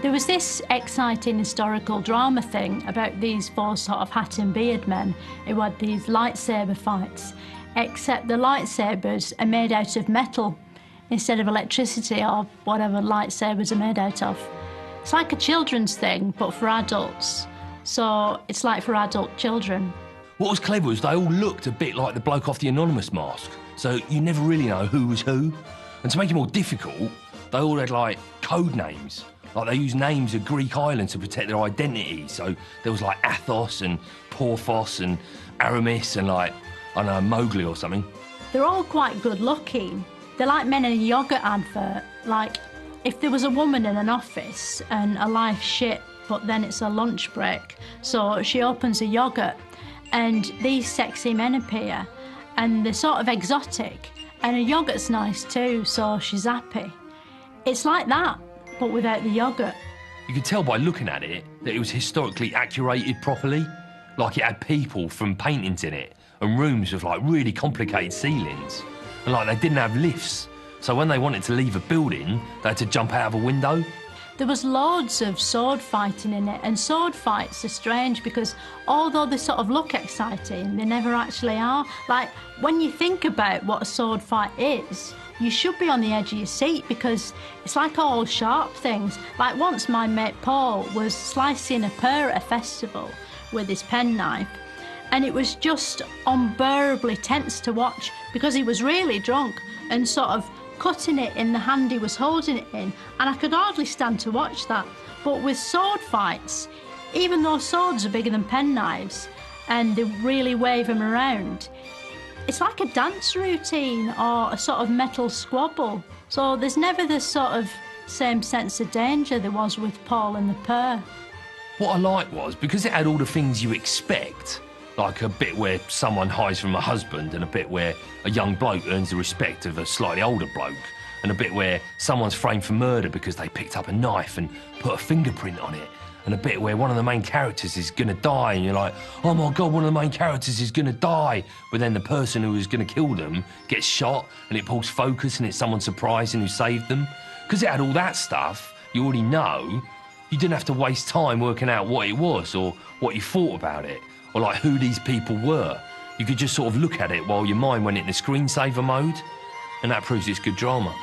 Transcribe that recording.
There was this exciting historical drama thing about these four sort of hat and beard men who had these lightsaber fights, except the lightsabers are made out of metal instead of electricity or whatever lightsabers are made out of. It's like a children's thing, but for adults. So it's like for adult children. What was clever was they all looked a bit like the bloke off the Anonymous mask, so you never really know who was who. And to make it more difficult, they all had, like, code names. Like, they used names of Greek islands to protect their identity. So there was, like, Athos and Porthos and Aramis and, like, I don't know, Mowgli or something. They're all quite good looking. They're like men in a yoghurt advert. Like, if there was a woman in an office and her life's shit, but then it's a lunch break, so she opens a yoghurt and these sexy men appear and they're sort of exotic and her yoghurt's nice too, so she's happy. It's like that, but without the yoghurt. You could tell by looking at it that it was historically accurated properly. Like, it had people from paintings in it and rooms with, like, really complicated ceilings. And, like, they didn't have lifts. So when they wanted to leave a building, they had to jump out of a window. There was loads of sword fighting in it, and sword fights are strange because although they sort of look exciting, they never actually are. Like, when you think about what a sword fight is, you should be on the edge of your seat because it's like all sharp things. Like, once my mate Paul was slicing a pear at a festival with his penknife, and it was just unbearably tense to watch because he was really drunk and sort of cutting it in the hand he was holding it in, and I could hardly stand to watch that. But with sword fights, even though swords are bigger than penknives and they really wave them around, it's like a dance routine or a sort of metal squabble. So there's never this sort of same sense of danger there was with Paul and the pear. What I liked was, because it had all the things you expect, like a bit where someone hides from a husband and a bit where a young bloke earns the respect of a slightly older bloke and a bit where someone's framed for murder because they picked up a knife and put a fingerprint on it and a bit where one of the main characters is going to die and you're like, oh my God, one of the main characters is going to die. But then the person who was going to kill them gets shot and it pulls focus and it's someone surprising who saved them. Because it had all that stuff, you already know, you didn't have to waste time working out what it was or what you thought about it, or like who these people were. You could just sort of look at it while your mind went into screensaver mode, and that proves it's good drama.